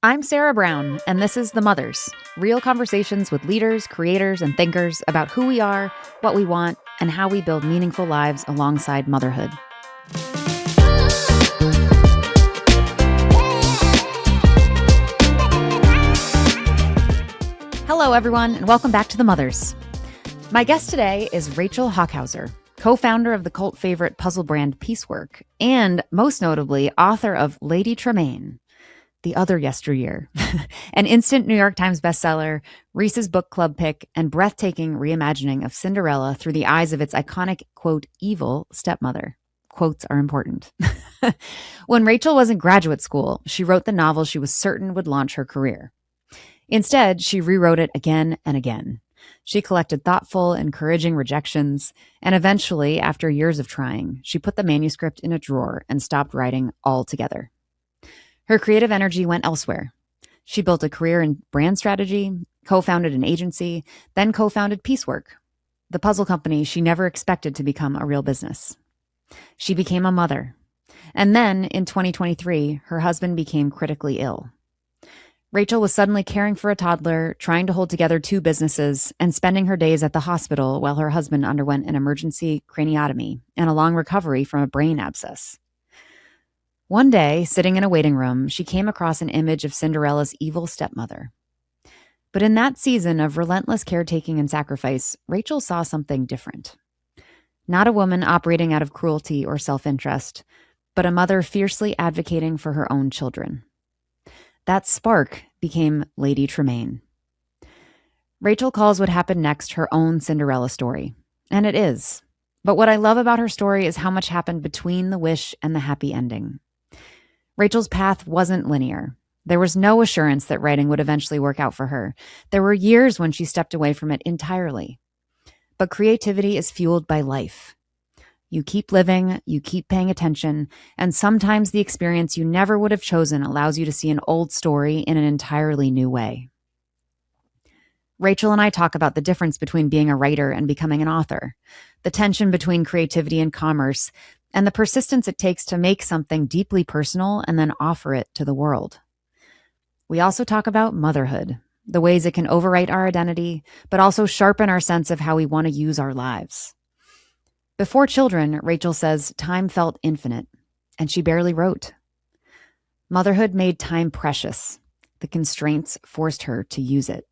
I'm Sarah Brown, and this is The Mothers, real conversations with leaders, creators, and thinkers about who we are, what we want, and how we build meaningful lives alongside motherhood. Hello, everyone, and welcome back to The Mothers. My guest today is Rachel Hochhauser, co-founder of the cult favorite puzzle brand Piecework, and most notably, author of Lady Tremaine, The Other Yesteryear, an instant New York Times bestseller, Reese's Book Club pick, and breathtaking reimagining of Cinderella through the eyes of its iconic, quote, evil stepmother. Quotes are important. When Rachel was in graduate school, she wrote the novel she was certain would launch her career. Instead, she rewrote it again and again. She collected thoughtful, encouraging rejections, and eventually, after years of trying, she put the manuscript in a drawer and stopped writing altogether. Her creative energy went elsewhere. She built a career in brand strategy, co-founded an agency, then co-founded Piecework, the puzzle company she never expected to become a real business. She became a mother. And then, in 2023, her husband became critically ill. Rachel was suddenly caring for a toddler, trying to hold together two businesses, and spending her days at the hospital while her husband underwent an emergency craniotomy and a long recovery from a brain abscess. One day, sitting in a waiting room, she came across an image of Cinderella's evil stepmother. But in that season of relentless caretaking and sacrifice, Rachel saw something different. Not a woman operating out of cruelty or self-interest, but a mother fiercely advocating for her own children. That spark became Lady Tremaine. Rachel calls what happened next her own Cinderella story. And it is. But what I love about her story is how much happened between the wish and the happy ending. Rachel's path wasn't linear. There was no assurance that writing would eventually work out for her. There were years when she stepped away from it entirely. But creativity is fueled by life. You keep living, you keep paying attention, and sometimes the experience you never would have chosen allows you to see an old story in an entirely new way. Rachel and I talk about the difference between being a writer and becoming an author, the tension between creativity and commerce, and the persistence it takes to make something deeply personal and then offer it to the world. We also talk about motherhood, the ways it can overwrite our identity, but also sharpen our sense of how we want to use our lives. Before children, Rachel says time felt infinite, and she barely wrote. Motherhood made time precious. The constraints forced her to use it.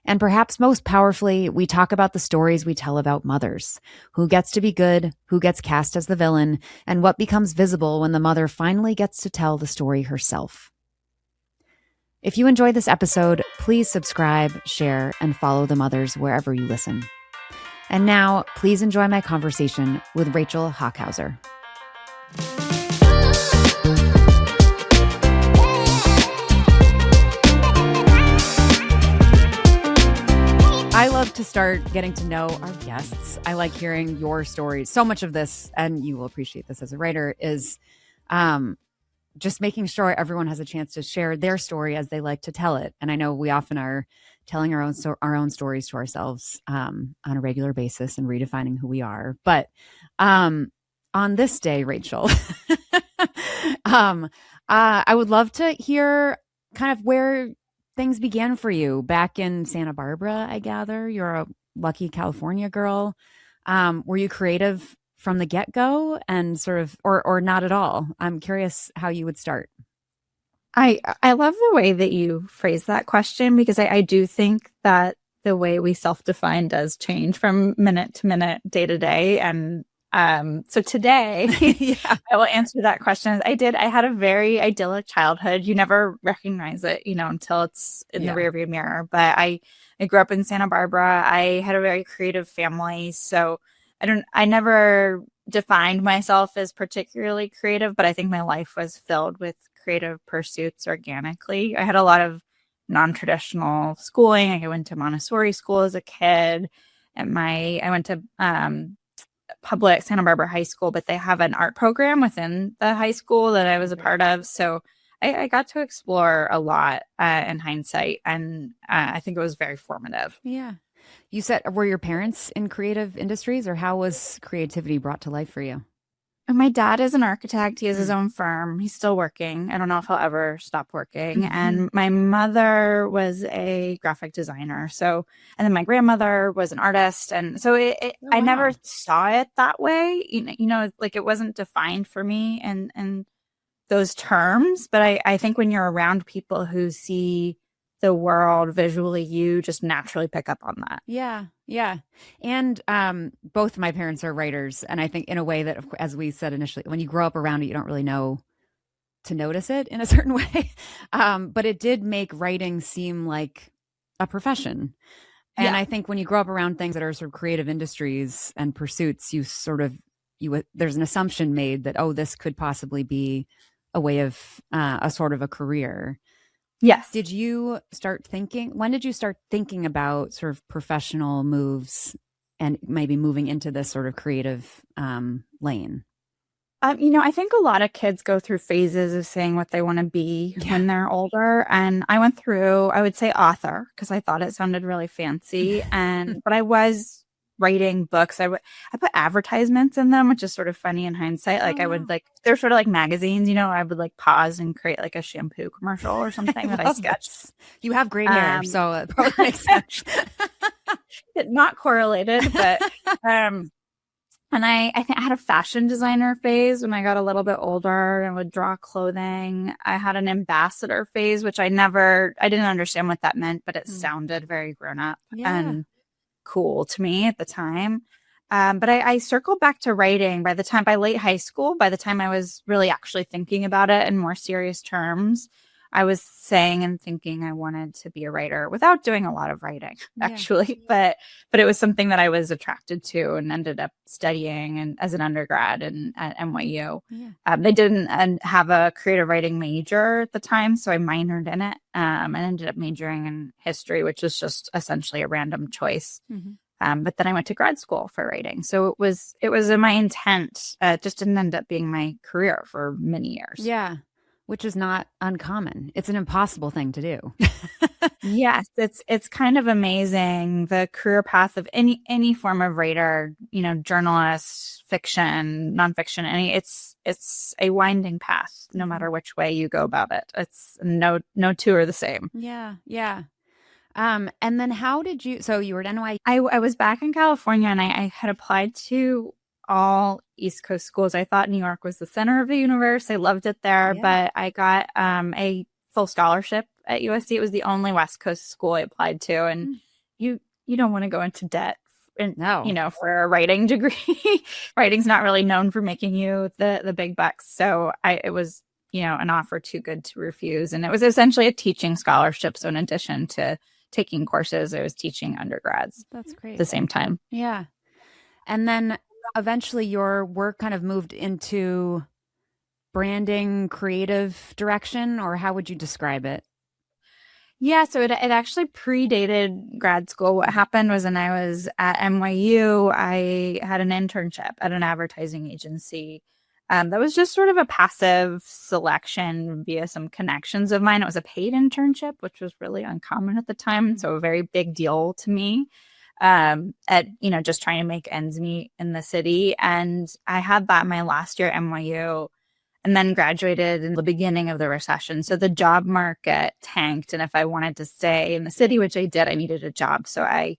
And perhaps most powerfully, we talk about the stories we tell about mothers. Who gets to be good, who gets cast as the villain, and what becomes visible when the mother finally gets to tell the story herself. If you enjoyed this episode, please subscribe, share, and follow The Mothers wherever you listen. And now, please enjoy my conversation with Rachel Hochhauser. I love to start getting to know our guests. I like hearing your stories. So much of this, and you will appreciate this as a writer, is just making sure everyone has a chance to share their story as they like to tell it. And I know we often are telling our own stories to ourselves on a regular basis and redefining who we are. But on this day, Rachel, I would love to hear kind of where things began for you back in Santa Barbara. I gather you're a lucky California girl. Were you creative from the get-go and sort of, or not at all? I'm curious how you would start. I love the way that you phrase that question, because I do think that the way we self-define does change from minute to minute, day to day. And so today, Yeah. I will answer that question. I had a very idyllic childhood. You never recognize it, until it's in the rearview mirror. But I grew up in Santa Barbara. I had a very creative family. So I never defined myself as particularly creative, but I think my life was filled with creative pursuits organically. I had a lot of non-traditional schooling. I went to Montessori school as a kid. I went to public Santa Barbara High School, but they have an art program within the high school that I was a part of. So I got to explore a lot in hindsight, and I think it was very formative. Yeah. You said, were your parents in creative industries, or how was creativity brought to life for you? My dad is an architect. He has his Mm. own firm. He's still working. I don't know if he'll ever stop working. And my mother was a graphic designer. So, and then my grandmother was an artist. And so Oh, I never wow. saw it that way. Like it wasn't defined for me and those terms. But I think when you're around people who see the world visually, you just naturally pick up on that. Yeah, yeah. And both of my parents are writers. And I think in a way that, as we said initially, when you grow up around it, you don't really know to notice it in a certain way. But it did make writing seem like a profession. And Yeah. I think when you grow up around things that are sort of creative industries and pursuits, there's an assumption made that, oh, this could possibly be a way of a sort of a career. Yes. When did you start thinking about sort of professional moves and maybe moving into this sort of creative lane? I think a lot of kids go through phases of saying what they want to be when they're older. And I went through, I would say author, because I thought it sounded really fancy. But I was writing books. I put advertisements in them, which is sort of funny in hindsight. Like Oh, I wow. would they're sort of like magazines, I would like pause and create like a shampoo commercial or something that I love sketched. this. You have great hair, Um, so it probably makes sense. Not correlated, but and I think I had a fashion designer phase when I got a little bit older and would draw clothing. I had an ambassador phase, which I didn't understand what that meant, but it sounded very grown up Yeah. and cool to me at the time. But I circled back to writing by late high school, by the time I was really actually thinking about it in more serious terms. I was saying and thinking I wanted to be a writer without doing a lot of writing, actually. But it was something that I was attracted to and ended up studying and as an undergrad at NYU. Yeah. They didn't have a creative writing major at the time, so I minored in it and ended up majoring in history, which was just essentially a random choice. But then I went to grad school for writing, so it was in my intent. It just didn't end up being my career for many years. Yeah. Which is not uncommon. It's an impossible thing to do. Yes, it's kind of amazing, the career path of any form of writer, journalist, fiction, nonfiction, it's a winding path no matter which way you go about it. It's no two are the same. Yeah, yeah. And then so you were at NYU. I was back in California and I had applied to all East Coast schools. I thought New York was the center of the universe. I loved it there, but I got a full scholarship at USC. It was the only West Coast school I applied to, and you don't want to go into debt for a writing degree. Writing's not really known for making you the big bucks. So it was an offer too good to refuse, and it was essentially a teaching scholarship. So in addition to taking courses, I was teaching undergrads. That's great. At the same time. Yeah. And then eventually your work kind of moved into branding, creative direction, or how would you describe it? Yeah, so it actually predated grad school. What happened was when I was at NYU, I had an internship at an advertising agency. That was just sort of a passive selection via some connections of mine. It was a paid internship, which was really uncommon at the time. So a very big deal to me just trying to make ends meet in the city. And I had that my last year at NYU and then graduated in the beginning of the recession. So the job market tanked. And if I wanted to stay in the city, which I did, I needed a job. So I,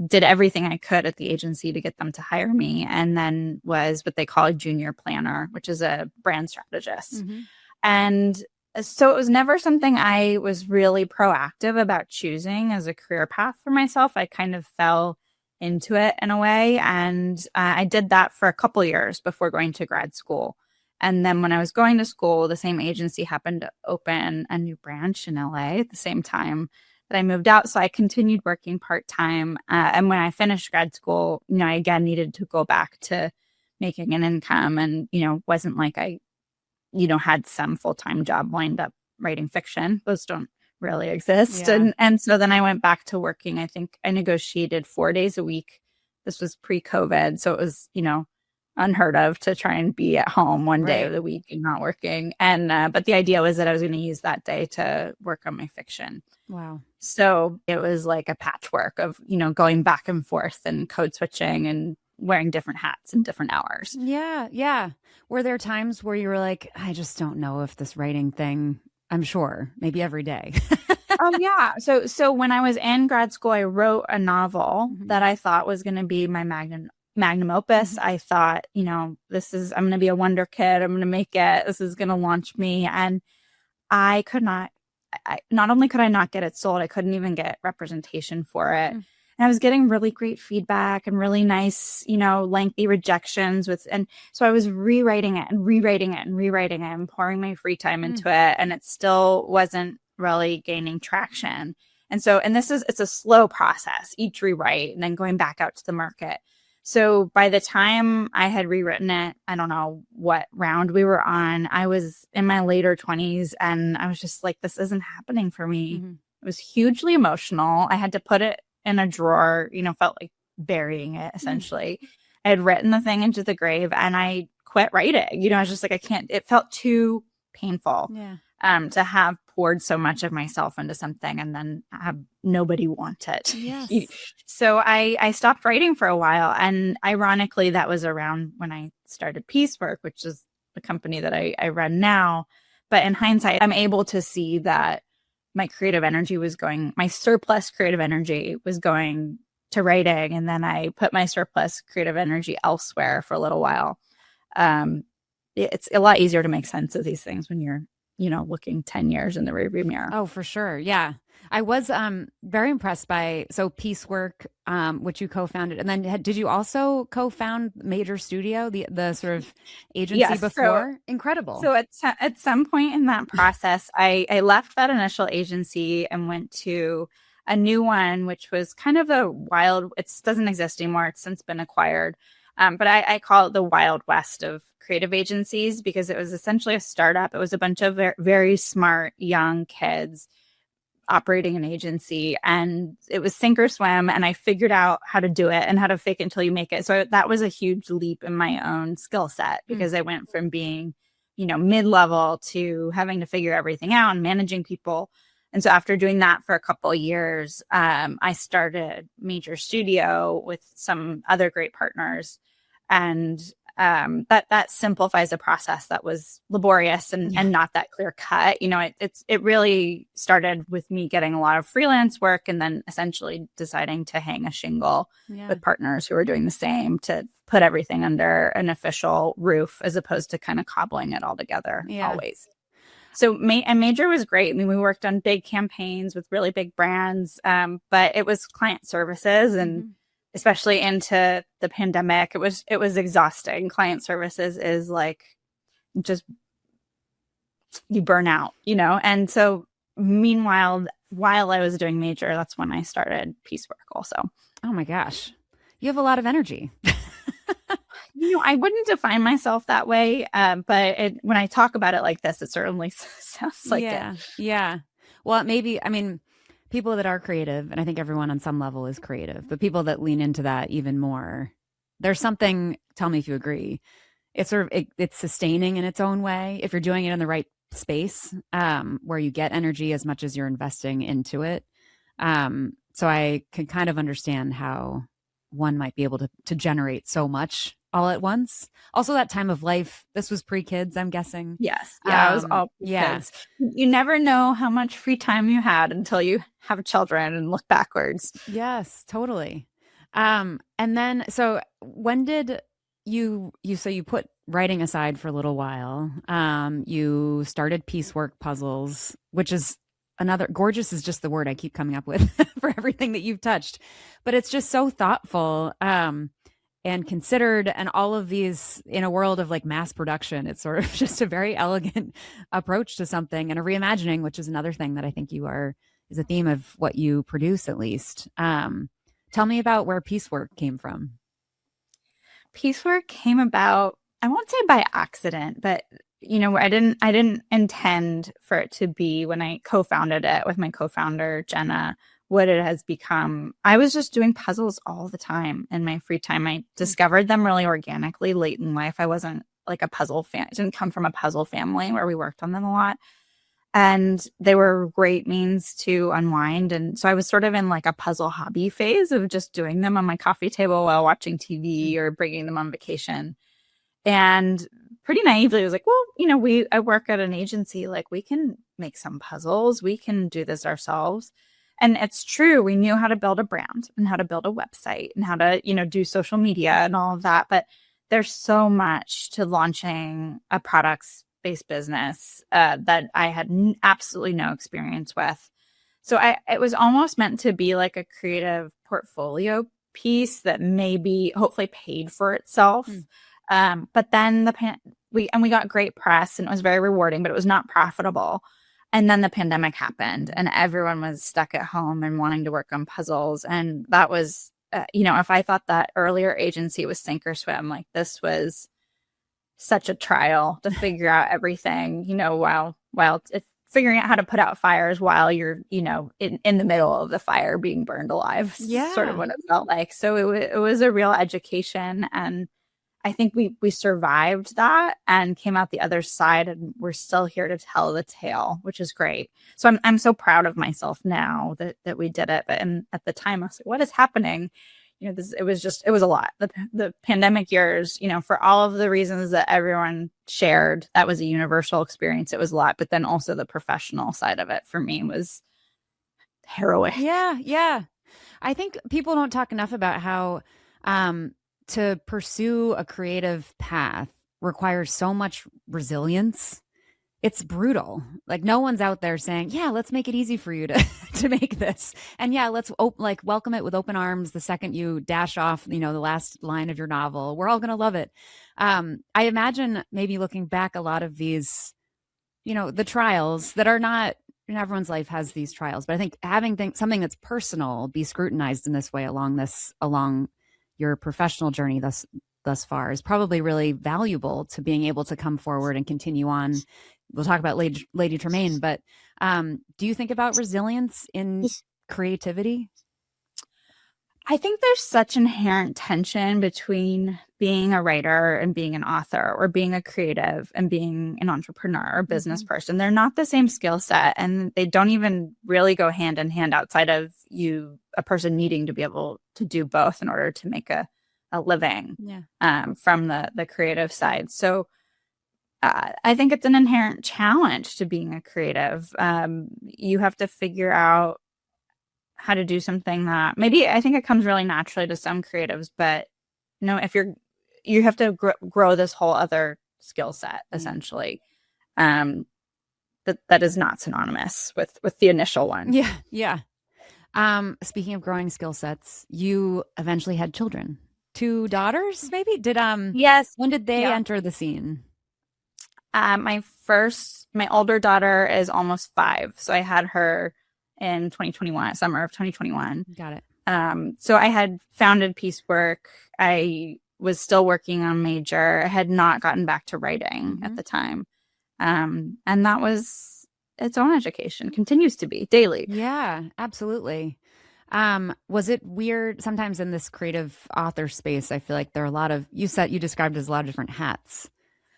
did everything I could at the agency to get them to hire me, and then was what they call a junior planner, which is a brand strategist. And so it was never something I was really proactive about choosing as a career path for myself. I kind of fell into it in a way. And I did that for a couple years before going to grad school. And then when I was going to school, the same agency happened to open a new branch in LA at the same time that I moved out. So I continued working part-time. And when I finished grad school, I again needed to go back to making an income, and, wasn't like I had some full-time job lined up writing fiction. Those don't really exist. Yeah. And so then I went back to working. I think I negotiated 4 days a week. This was pre-COVID. So it was, unheard of to try and be at home one day of the week and not working. And, but the idea was that I was going to use that day to work on my fiction. Wow. So it was like a patchwork of, going back and forth and code switching and wearing different hats in different hours. Yeah. Yeah. Were there times where you were like, I just don't know if this writing thing, I'm sure, maybe every day. Oh yeah. So when I was in grad school, I wrote a novel that I thought was going to be my magnum opus. I thought, I'm going to be a wonder kid. I'm going to make it. This is going to launch me. And I could not, not only could I not get it sold, I couldn't even get representation for it. And I was getting really great feedback and really nice, lengthy rejections and so I was rewriting it and rewriting it and rewriting it and pouring my free time into it. And it still wasn't really gaining traction. And it's a slow process, each rewrite and then going back out to the market. So by the time I had rewritten it, I don't know what round we were on, I was in my later 20s and I was just like, this isn't happening for me. It was hugely emotional. I had to put it in a drawer, felt like burying it essentially. I had written the thing into the grave and I quit writing. I was just like, I can't, it felt too painful to have poured so much of myself into something and then have nobody want it. Yes. So I stopped writing for a while. And ironically, that was around when I started Piecework, which is the company that I run now. But in hindsight, I'm able to see that my surplus creative energy was going to writing. And then I put my surplus creative energy elsewhere for a little while. It's a lot easier to make sense of these things when you're, looking 10 years in the rearview mirror. Oh, for sure. Yeah. I was very impressed by Piecework, which you co-founded. And then did you also co-found Major Studio, the sort of agency before? So, incredible. So at some point in that process, I left that initial agency and went to a new one, which was kind of it doesn't exist anymore. It's since been acquired. But I call it the Wild West of creative agencies because it was essentially a startup. It was a bunch of very smart young kids operating an agency, and it was sink or swim. And I figured out how to do it and how to fake it until you make it. So that was a huge leap in my own skill set because I went from being, mid-level to having to figure everything out and managing people. And so after doing that for a couple of years, I started Major Studio with some other great partners. And that simplifies a process that was laborious and not that clear cut. It really started with me getting a lot of freelance work and then essentially deciding to hang a shingle with partners who are doing the same to put everything under an official roof as opposed to kind of cobbling it all together always. So Major was great. I mean, we worked on big campaigns with really big brands, but it was client services and especially into the pandemic, it was exhausting. Client services is like just you burn out, And so meanwhile, while I was doing Major, that's when I started Piecework also. Oh my gosh. You have a lot of energy. I wouldn't define myself that way, but when I talk about it like this, it certainly sounds like it. Yeah. Well, maybe, people that are creative, and I think everyone on some level is creative, but people that lean into that even more, there's something, tell me if you agree, it's sort of, it's sustaining in its own way. If you're doing it in the right space, where you get energy as much as you're investing into it. So I can kind of understand how one might be able to generate so much all at once. Also that time of life, this was pre-kids, I'm guessing. Yes. Yeah, it was all pre-kids. You never know how much free time you had until you have children and look backwards. Yes, totally. And then, so when did you put writing aside for a little while, you started Piecework puzzles, which is gorgeous is just the word I keep coming up with for everything that you've touched, but it's just so thoughtful, and considered, and all of these in a world of like mass production, it's sort of just a very elegant approach to something and a reimagining, which is another thing that I think is a theme of what you produce, at least. Tell me about where Piecework came from. Piecework came about, I won't say by accident, but I didn't intend for it to be, when I co-founded it with my co-founder Jenna, what it has become. I was just doing puzzles all the time in my free time. I discovered them really organically late in life. I wasn't like a puzzle fan. I didn't come from a puzzle family where we worked on them a lot. and they were a great means to unwind. And so I was sort of in like a puzzle hobby phase of just doing them on my coffee table while watching TV or bringing them on vacation. And pretty naively, I was like, well, I work at an agency, like we can make some puzzles, we can do this ourselves. And it's true. We knew how to build a brand and how to build a website and how to, do social media and all of that. But there's so much to launching a products-based business that I had absolutely no experience with. So it was almost meant to be like a creative portfolio piece that maybe hopefully paid for itself. But then we got great press and it was very rewarding, but it was not profitable. And then the pandemic happened and everyone was stuck at home and wanting to work on puzzles. And that was, if I thought that earlier agency was sink or swim, like this was such a trial to figure out everything, while figuring out how to put out fires while you're, in the middle of the fire being burned alive. Yeah. Sort of what it felt like. So it was a real education. And I think we survived that and came out the other side, and we're still here to tell the tale, which is great. So I'm so proud of myself now that we did it. But at the time, I was like, what is happening? It was a lot. The pandemic years, for all of the reasons that everyone shared, that was a universal experience. It was a lot, but then also the professional side of it for me was harrowing. Yeah, yeah. I think people don't talk enough about how to pursue a creative path requires so much resilience. It's brutal. Like no one's out there saying, yeah, let's make it easy for you to make this. And yeah, let's welcome it with open arms the second you dash off, the last line of your novel. We're all going to love it. I imagine maybe looking back, a lot of these, the trials that are not, everyone's life has these trials, but I think having something that's personal be scrutinized in this way along your professional journey thus far is probably really valuable to being able to come forward and continue on. We'll talk about Lady Tremaine, but do you think about resilience in creativity? I think there's such inherent tension between being a writer and being an author, or being a creative and being an entrepreneur or business person. They're not the same skill set, and they don't even really go hand in hand outside of a person needing to be able to do both in order to make a living from the creative side. So I think it's an inherent challenge to being a creative. You have to figure out how to do something that maybe I think it comes really naturally to some creatives, but if you have to grow this whole other skill set essentially, that is not synonymous with the initial one. Yeah. Speaking of growing skill sets, you eventually had children, 2 daughters, maybe? Yes. When did they enter the scene? My older daughter is almost 5. So I had her in 2021, summer of 2021. Got it. So I had founded Piecework. I was still working on major. I had not gotten back to writing at the time. And that was its own education, continues to be daily. Yeah, absolutely. Was it weird sometimes in this creative author space? I feel like there are a lot of, you described as a lot of different hats.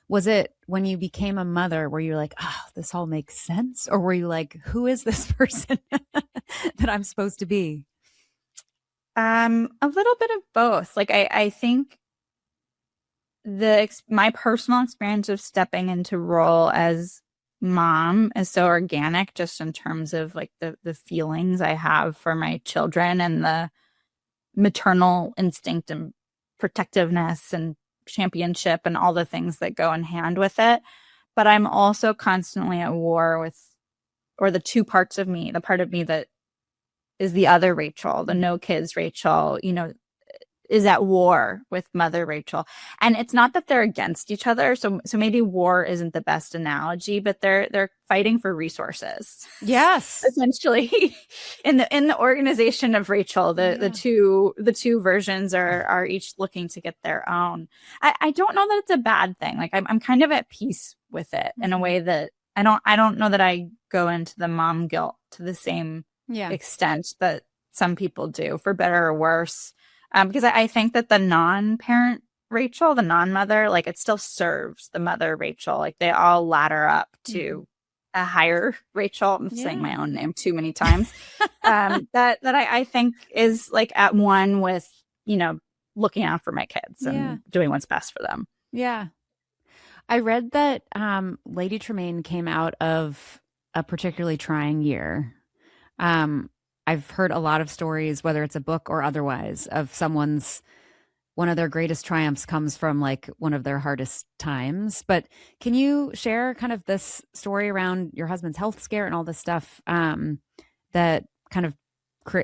Was it when you became a mother where you're like, oh, this all makes sense? Or were you like, who is this person that I'm supposed to be? A little bit of both. Like I think my personal experience of stepping into role as mom is so organic, just in terms of like the feelings I have for my children and the maternal instinct and protectiveness and championship and all the things that go in hand with it. But I'm also constantly at war with, or the two parts of me, the part of me that is the other Rachel, the no kids Rachel, is at war with mother Rachel. And it's not that they're against each other. So maybe war isn't the best analogy, but they're fighting for resources. Yes. Essentially in the organization of Rachel, the two versions are each looking to get their own. I don't know that it's a bad thing. Like I'm kind of at peace with it in a way that I don't know that I go into the mom guilt to the same extent that some people do, for better or worse. Because I think that the non-parent Rachel, the non-mother, like it still serves the mother Rachel. Like they all ladder up to a higher Rachel. I'm saying Yeah. my own name too many times. I think is like at one with, looking out for my kids Yeah. and doing what's best for them. Yeah. I read that Lady Tremaine came out of a particularly trying year. Um, I've heard a lot of stories, whether it's a book or otherwise, of someone's one of their greatest triumphs comes from like one of their hardest times. But can you share kind of this story around your husband's health scare and all this stuff that kind of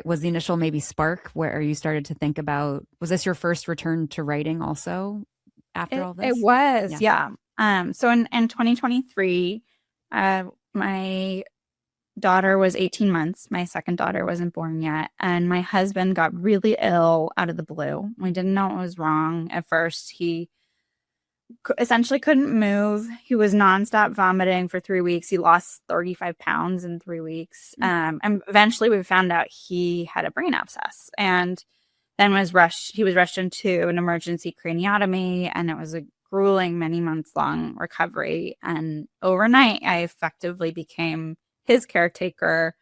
was the initial maybe spark where you started to think about, was this your first return to writing also after all It this? was, Yeah. yeah. So in 2023, my daughter was 18 months. My second daughter wasn't born yet. And my husband got really ill out of the blue. We didn't know what was wrong at first. He essentially couldn't move. He was nonstop vomiting for 3 weeks. He lost 35 pounds in 3 weeks. And eventually we found out he had a brain abscess and then he was rushed into an emergency craniotomy, and it was a grueling, many months long recovery. And overnight, I effectively became his caretaker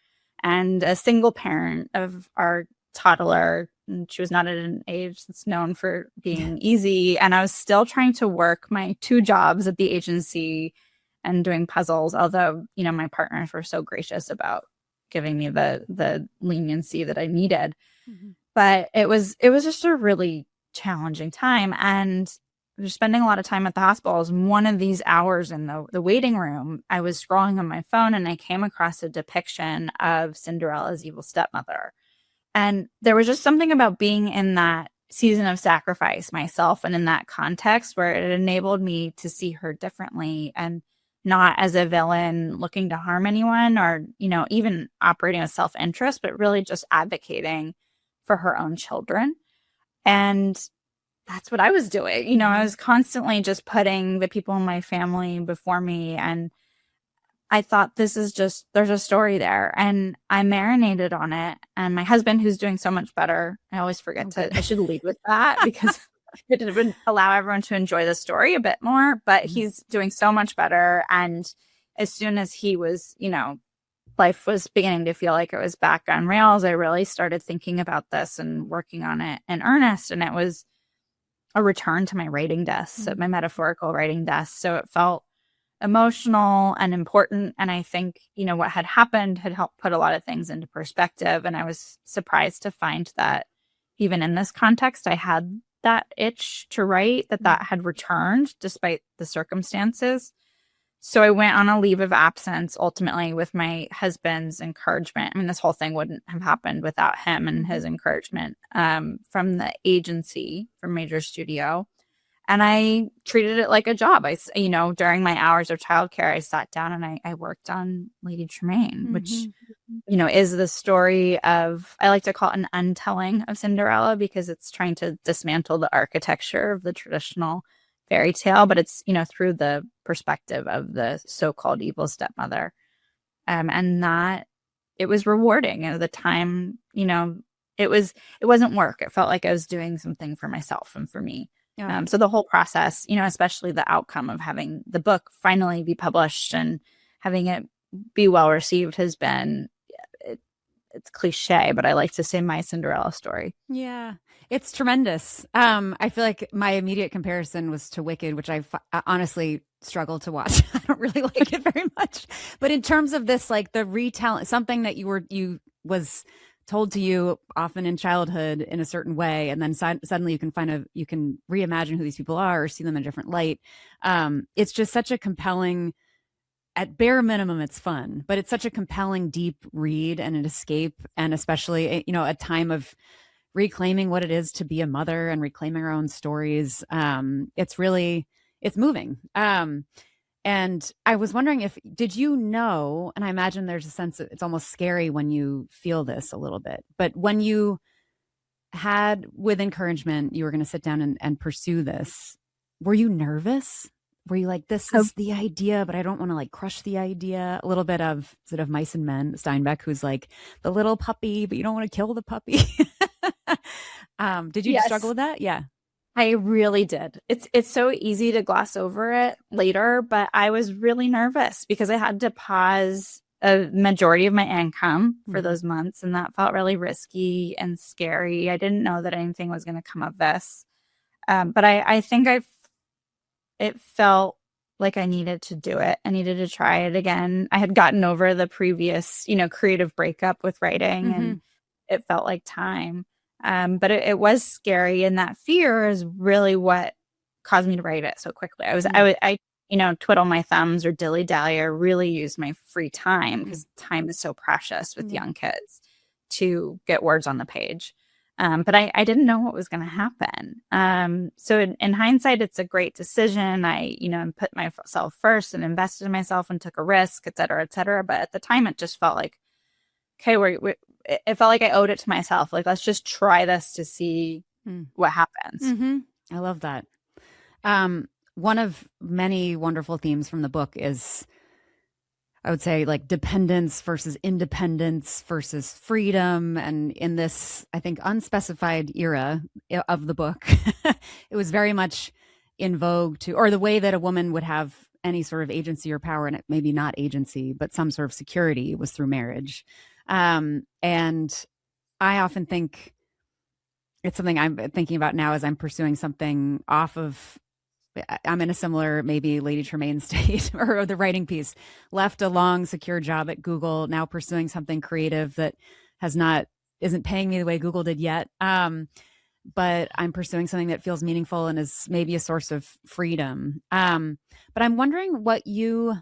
and a single parent of our toddler. And she was not at an age that's known for being easy. And I was still trying to work my 2 jobs at the agency and doing puzzles, although, my partners were so gracious about giving me the leniency that I needed. Mm-hmm. But it was just a really challenging time, and just spending a lot of time at the hospitals. One of these hours in the waiting room, I was scrolling on my phone and I came across a depiction of Cinderella's evil stepmother. And there was just something about being in that season of sacrifice myself and in that context where it enabled me to see her differently and not as a villain looking to harm anyone or, even operating with self-interest, but really just advocating for her own children. And that's what I was doing. I was constantly just putting the people in my family before me. And I thought there's a story there. And I marinated on it. And my husband, who's doing so much better, I always forget I should lead with that because it would allow everyone to enjoy the story a bit more. But he's doing so much better. And as soon as he was, life was beginning to feel like it was back on rails, I really started thinking about this and working on it in earnest. And it was a return to my writing desk, my metaphorical writing desk. So it felt emotional and important. And I think, what had happened had helped put a lot of things into perspective. And I was surprised to find that even in this context, I had that itch to write, that had returned despite the circumstances. So I went on a leave of absence ultimately with my husband's encouragement. I mean, this whole thing wouldn't have happened without him and his encouragement from the agency, from Major Studio. And I treated it like a job. During my hours of childcare, I sat down and I worked on Lady Tremaine, which, is the story of, I like to call it an untelling of Cinderella because it's trying to dismantle the architecture of the traditional fairy tale, but it's, through the perspective of the so-called evil stepmother. And that it was rewarding at the time, it wasn't work. It felt like I was doing something for myself and for me. Yeah. So the whole process, especially the outcome of having the book finally be published and having it be well received has been, it's cliche, but I like to say my Cinderella story. Yeah, it's tremendous. I feel like my immediate comparison was to Wicked, which I honestly struggle to watch. I don't really like it very much. But in terms of this, like the retelling, something that you was told to you often in childhood in a certain way, and then suddenly you can reimagine who these people are or see them in a different light. It's just such a compelling. At bare minimum, it's fun, but it's such a compelling, deep read and an escape. And especially, a time of reclaiming what it is to be a mother and reclaiming our own stories. It's moving. And I was wondering did you know, and I imagine there's a sense of, it's almost scary when you feel this a little bit, but when you had with encouragement, you were going to sit down and pursue this, were you nervous? Were you like, this is the idea, but I don't want to like crush the idea? A little bit of sort of Mice and Men, Steinbeck, who's like the little puppy, but you don't want to kill the puppy. Did you struggle with that? Yeah. I really did. It's so easy to gloss over it later, but I was really nervous because I had to pause a majority of my income for Mhm. those months, and that felt really risky and scary. I didn't know that anything was going to come of this. But I think it felt like I needed to do it. I needed to try it again. I had gotten over the previous, creative breakup with writing, Hmm. and it felt like time. But it was scary, and that fear is really what caused me to write it so quickly. Twiddle my thumbs or dilly dally or really use my free time because time is so precious with Yeah. young kids to get words on the page. But I didn't know what was going to happen. So in hindsight, it's a great decision. I put myself first and invested in myself and took a risk, et cetera, et cetera. But at the time, it just felt like, okay, it felt like I owed it to myself. Like, let's just try this to see what happens. Mm-hmm. I love that. One of many wonderful themes from the book is, I would say, like dependence versus independence versus freedom. And in this, I think, unspecified era of the book, it was very much in vogue or the way that a woman would have any sort of agency or power, and maybe not agency, but some sort of security was through marriage. And I often think it's something I'm thinking about now as I'm pursuing something off of I'm in a similar, maybe Lady Tremaine state or the writing piece, left a long, secure job at Google, now pursuing something creative that isn't paying me the way Google did yet. But I'm pursuing something that feels meaningful and is maybe a source of freedom. But I'm wondering what you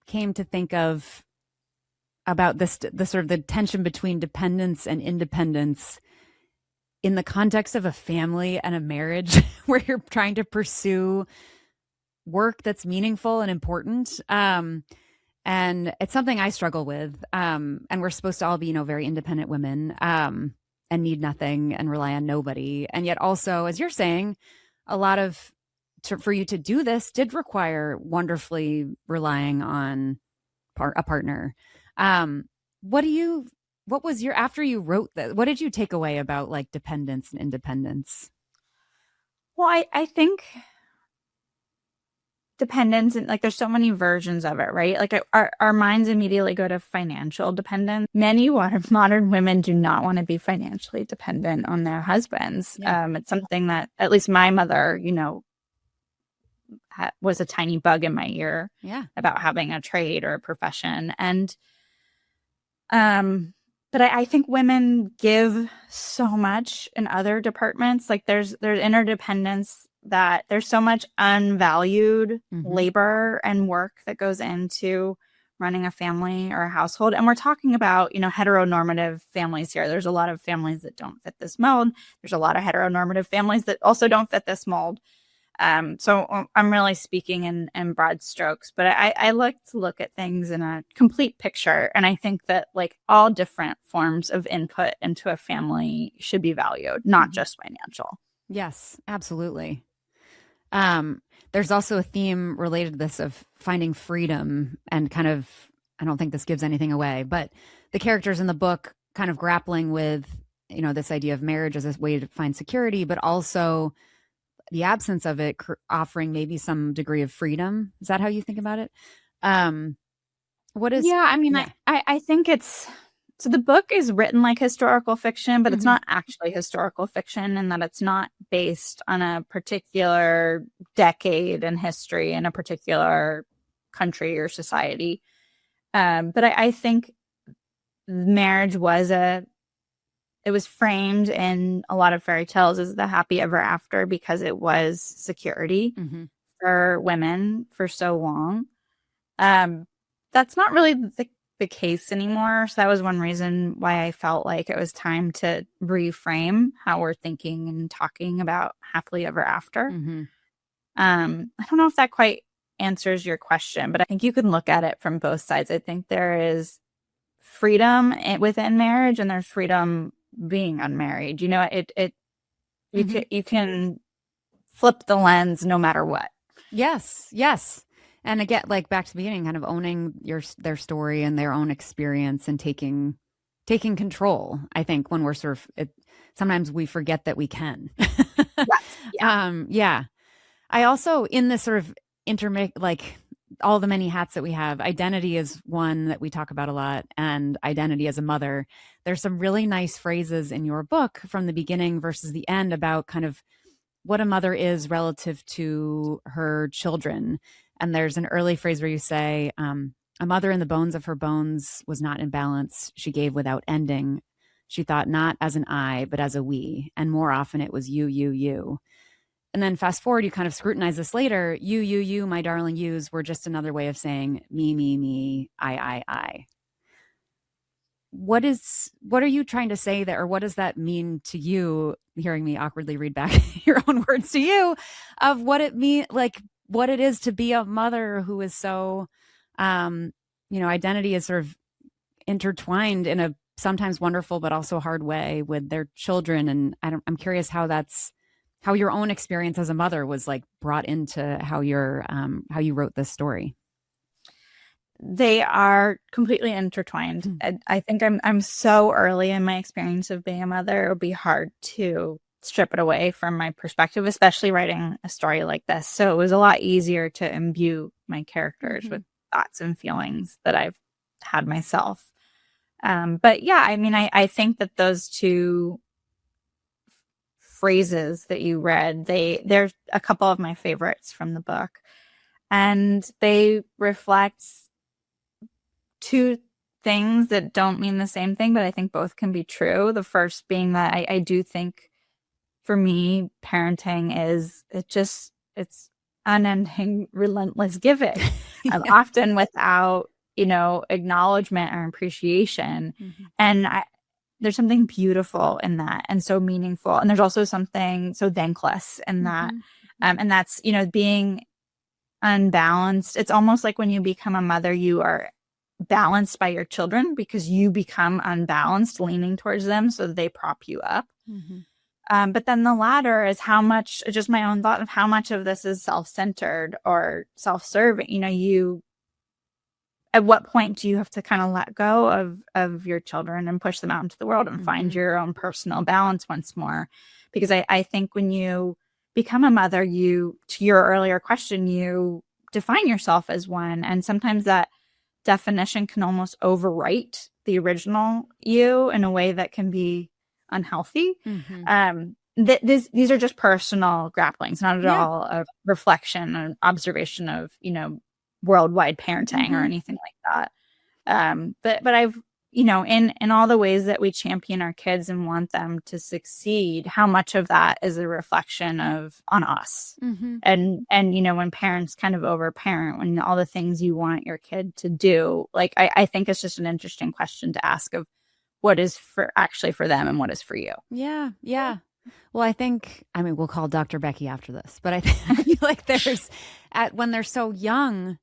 came to think of about the sort of the tension between dependence and independence in the context of a family and a marriage where you're trying to pursue work that's meaningful and important. And it's something I struggle with. And we're supposed to all be, very independent women, and need nothing and rely on nobody. And yet also, as you're saying, a lot of, for you to do this did require wonderfully relying on a partner. Um, what was after you wrote that, what did you take away about like dependence and independence? Well, I think dependence and like there's so many versions of it, right? Like our minds immediately go to financial dependence. Many modern women do not want to be financially dependent on their husbands. Yeah. It's something that at least my mother, was a tiny bug in my ear Yeah. about having a trade or a profession. And but I think women give so much in other departments. Like there's interdependence, that there's so much unvalued labor and work that goes into running a family or a household. And we're talking about, heteronormative families here. There's a lot of families that don't fit this mold. There's a lot of heteronormative families that also don't fit this mold. So I'm really speaking in broad strokes, but I like to look at things in a complete picture. And I think that like all different forms of input into a family should be valued, not just financial. Yes, absolutely. There's also a theme related to this of finding freedom and kind of, I don't think this gives anything away, but the characters in the book kind of grappling with, this idea of marriage as a way to find security, but also the absence of it offering maybe some degree of freedom. Is that how you think about it? What is? Yeah, I mean, Yeah. I think so the book is written like historical fiction, but it's not actually historical fiction, and that it's not based on a particular decade in history in a particular country or society. But I think marriage it was framed in a lot of fairy tales as the happy ever after because it was security for women for so long. That's not really the case anymore. So that was one reason why I felt like it was time to reframe how we're thinking and talking about happily ever after. I don't know if that quite answers your question, but I think you can look at it from both sides. I think there is freedom within marriage, and there's freedom being unmarried. You can flip the lens no matter what. Yes. And again, like back to the beginning, kind of owning their story and their own experience and taking control. I think when we're sometimes we forget that we can. Yes. Yeah. Yeah. I also, in this sort of like all the many hats that we have, identity is one that we talk about a lot, and identity as a mother. There's some really nice phrases in your book from the beginning versus the end about kind of what a mother is relative to her children. And there's an early phrase where you say, a mother in the bones of her bones was not in balance. She gave without ending. She thought not as an I, but as a we. And more often it was you, you, you. And then fast forward, you kind of scrutinize this later. You, my darling yous were just another way of saying me, I. What are you trying to say there? Or what does that mean to you, hearing me awkwardly read back your own words to you, of what it mean, like what it is to be a mother who is so, identity is sort of intertwined in a sometimes wonderful, but also hard way with their children. And I'm curious how your own experience as a mother was like brought into how you wrote this story. They are completely intertwined. I think I'm so early in my experience of being a mother. It would be hard to strip it away from my perspective, especially writing a story like this. So it was a lot easier to imbue my characters with thoughts and feelings that I've had myself. But yeah, I mean, I think that those two phrases that you read, they're a couple of my favorites from the book, and they reflect two things that don't mean the same thing, but I think both can be true. The first being that I do think for me, parenting it's unending, relentless giving, often without, acknowledgement or appreciation. And there's something beautiful in that and so meaningful. And there's also something so thankless in that. And that's, being unbalanced. It's almost like when you become a mother, you are balanced by your children because you become unbalanced, leaning towards them so they prop you up. But then the latter is how much, just my own thought of how much of this is self-centered or self-serving. At what point do you have to kind of let go of your children and push them out into the world and find your own personal balance once more? Because I think when you become a mother, to your earlier question, you define yourself as one. And sometimes that definition can almost overwrite the original you in a way that can be unhealthy. These are just personal grapplings, not at all a reflection or observation of, worldwide parenting or anything like that. But I've, in all the ways that we champion our kids and want them to succeed, how much of that is a reflection on us. And, when parents kind of overparent, when all the things you want your kid to do, like, I think it's just an interesting question to ask of what is actually for them and what is for you. Yeah. Well, we'll call Dr. Becky after this, but I feel like when they're so young,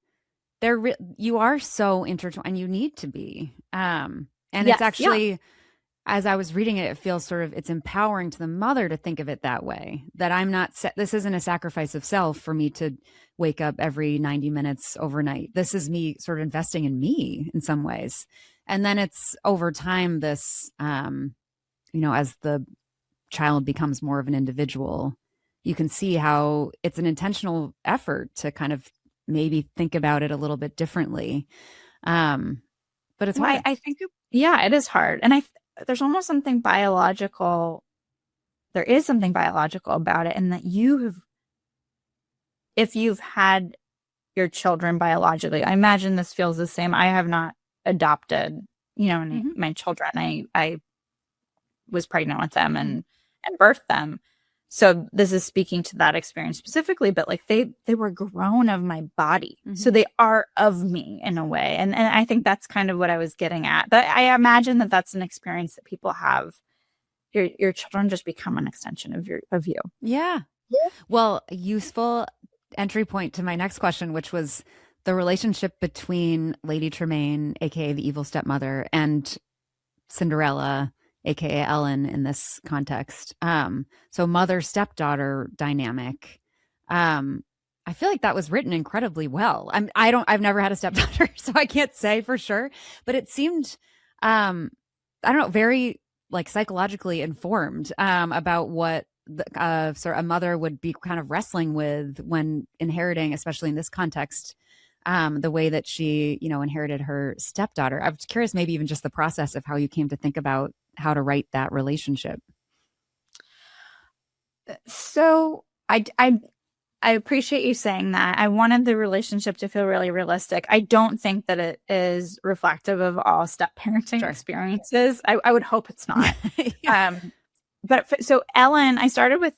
you are so intertwined. You need to be, and it's actually, as I was reading it, it feels it's empowering to the mother to think of it that way. That I'm not. This isn't a sacrifice of self for me to wake up every 90 minutes overnight. This is me sort of investing in me in some ways, and then it's over time. This, as the child becomes more of an individual, you can see how it's an intentional effort to kind of maybe think about it a little bit differently. But it's hard. I think, it is hard. And there's almost something biological. There is something biological about it. And that if you've had your children biologically, I imagine this feels the same. I have not adopted, my children. I was pregnant with them and birthed them. So this is speaking to that experience specifically, but like they were grown of my body. So they are of me in a way. And I think that's kind of what I was getting at. But I imagine that that's an experience that people have. Your children just become an extension of you. Yeah. Well, a useful entry point to my next question, which was the relationship between Lady Tremaine, aka the evil stepmother, and Cinderella, aka Ellen, in this context. So mother stepdaughter dynamic. I feel like that was written incredibly well. I've never had a stepdaughter, so I can't say for sure, but it seemed I don't know, very like psychologically informed about what sort of a mother would be kind of wrestling with when inheriting, especially in this context, the way that she, inherited her stepdaughter. I was curious, maybe even just the process of how you came to think about how to write that relationship. So I appreciate you saying that. I wanted the relationship to feel really realistic. I don't think that it is reflective of all step parenting experiences. I would hope it's not. Yeah. So Ellen, I started with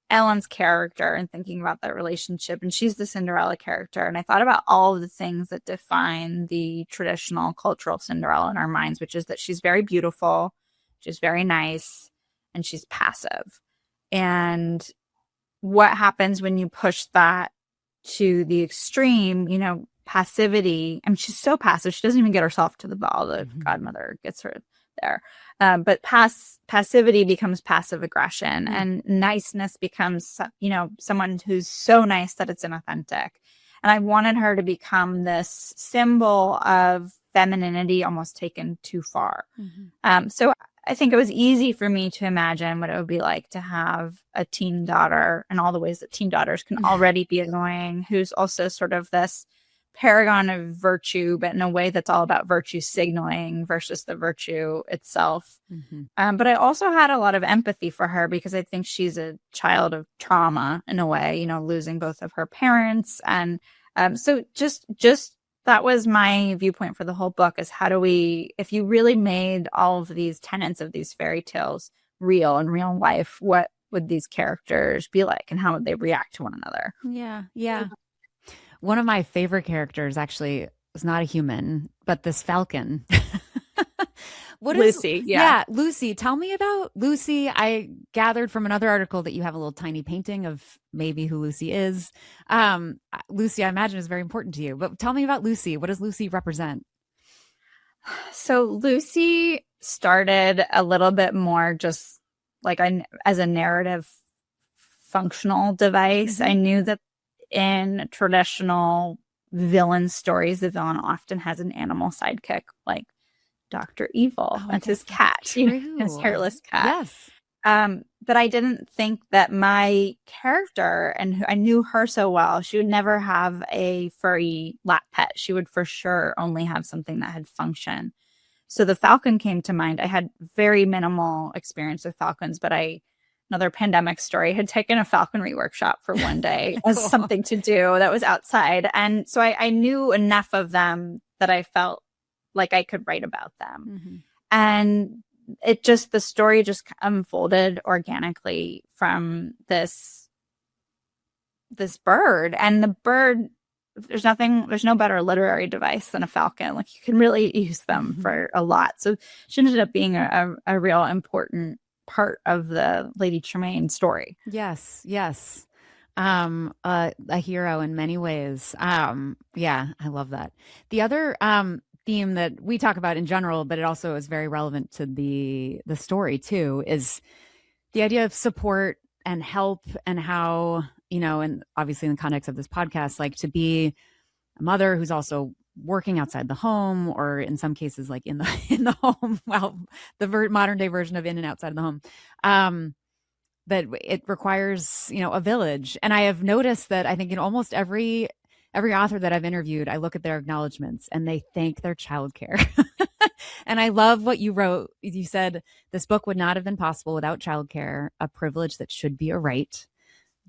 Ellen's character and thinking about that relationship, and she's the Cinderella character. And I thought about all of the things that define the traditional cultural Cinderella in our minds, which is that she's very beautiful, she's very nice, and she's passive. And what happens when you push that to the extreme, passivity? I mean, she's so passive. She doesn't even get herself to the ball. The godmother gets her there. But passivity becomes passive aggression, and niceness becomes, someone who's so nice that it's inauthentic. And I wanted her to become this symbol of femininity almost taken too far. So I think it was easy for me to imagine what it would be like to have a teen daughter, and all the ways that teen daughters can already be annoying, who's also sort of this paragon of virtue, but in a way that's all about virtue signaling versus the virtue itself. But I also had a lot of empathy for her because I think she's a child of trauma in a way, losing both of her parents. And so just that was my viewpoint for the whole book, is how do we, if you really made all of these tenets of these fairy tales real in real life, what would these characters be like and how would they react to one another? Yeah. One of my favorite characters actually was not a human, but this falcon. Lucy. Lucy. Tell me about Lucy. I gathered from another article that you have a little tiny painting of maybe who Lucy is. Lucy, I imagine, is very important to you, but tell me about Lucy. What does Lucy represent? So Lucy started a little bit more just like as a narrative functional device. I knew that in traditional villain stories, the villain often has an animal sidekick, like Dr. Evil. That's his cat, his hairless cat. Yes. But I didn't think that my character, and I knew her so well, she would never have a furry lap pet. She would for sure only have something that had function. So the falcon came to mind. I had very minimal experience with falcons, but another pandemic story, had taken a falconry workshop for one day as something to do that was outside. And so I knew enough of them that I felt like I could write about them. And the story just unfolded organically from this bird. And the bird, there's no better literary device than a falcon. Like, you can really use them for a lot. So she ended up being a real important part of the Lady Tremaine story. Yes. A hero in many ways. Yeah, I love that. The other theme that we talk about in general, but it also is very relevant to the story too, is the idea of support and help, and how, and obviously in the context of this podcast, like to be a mother who's also working outside the home, or in some cases like in the home, well, the modern day version of in and outside of the home, that it requires, a village. And I have noticed that I think in almost every author that I've interviewed, I look at their acknowledgments and they thank their childcare. And I love what you wrote. You said this book would not have been possible without childcare, a privilege that should be a right.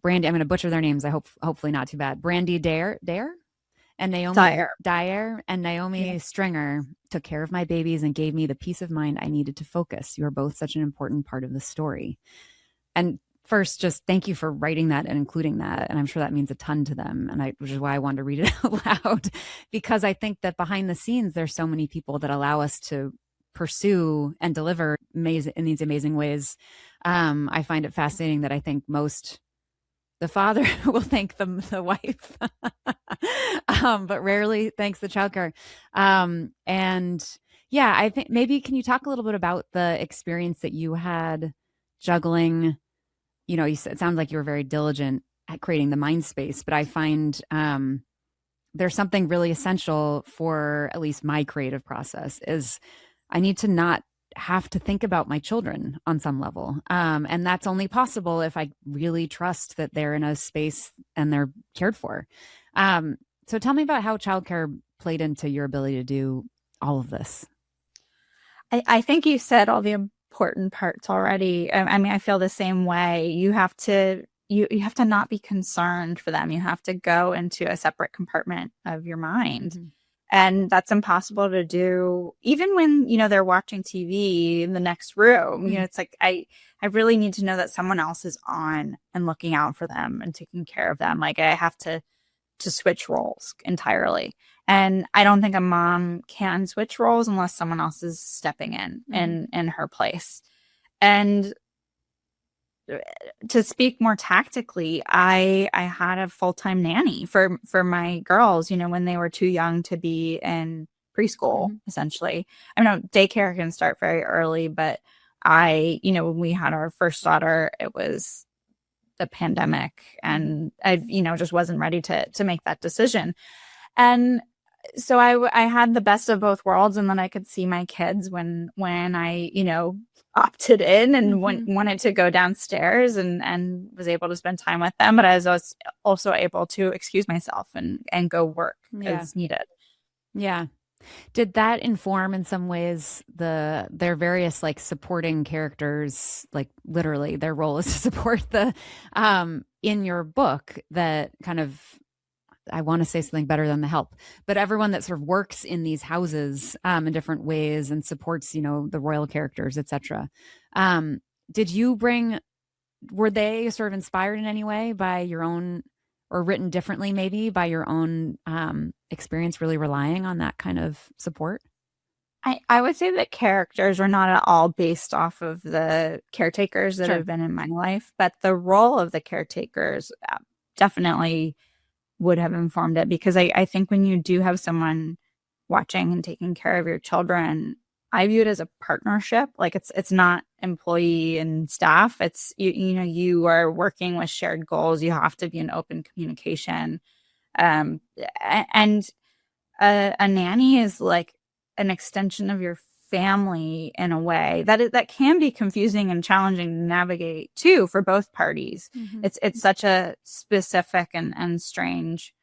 Brandy, I'm going to butcher their names. I hopefully not too bad. Brandy Dare and Naomi Dyer and Naomi Stringer took care of my babies and gave me the peace of mind I needed to focus. You are both such an important part of the story. And first, just thank you for writing that and including that. And I'm sure that means a ton to them. And which is why I wanted to read it out loud, because I think that behind the scenes, there's so many people that allow us to pursue and deliver in these amazing ways. I find it fascinating that I think the father will thank the wife, but rarely thanks the childcare. And yeah, I think maybe can you talk a little bit about the experience that you had juggling? It sounds like you were very diligent at creating the mind space, but I find there's something really essential for at least my creative process is I need to not have to think about my children on some level. And that's only possible if I really trust that they're in a space and they're cared for. So tell me about how childcare played into your ability to do all of this. I think you said all the important parts already. I mean, I feel the same way. You have to you have to not be concerned for them. You have to go into a separate compartment of your mind. Mm-hmm. And that's impossible to do even when, they're watching TV in the next room. Mm-hmm. It's like I really need to know that someone else is on and looking out for them and taking care of them. Like I have to switch roles entirely. And I don't think a mom can switch roles unless someone else is stepping in her place. And to speak more tactically, I had a full-time nanny for my girls, when they were too young to be in preschool, essentially. I know daycare can start very early, but when we had our first daughter, it was the pandemic and I, just wasn't ready to make that decision. And so I had the best of both worlds, and then I could see my kids when I, opted in and wanted to go downstairs and was able to spend time with them. But I was also able to excuse myself and go work as needed. Yeah. Did that inform in some ways their various like supporting characters, like literally their role is to support the in your book that kind of, I want to say something better than the help, but everyone that sort of works in these houses in different ways and supports, the royal characters, etc. Were they sort of inspired in any way by your own, or written differently maybe by your own experience, really relying on that kind of support? I would say that characters are not at all based off of the caretakers that have been in my life, but the role of the caretakers definitely would have informed it, because I think when you do have someone watching and taking care of your children, I view it as a partnership. Like it's not employee and staff. It's you are working with shared goals. You have to be in open communication. And a nanny is like an extension of your family in a way that can be confusing and challenging to navigate too for both parties. Mm-hmm. It's such a specific and strange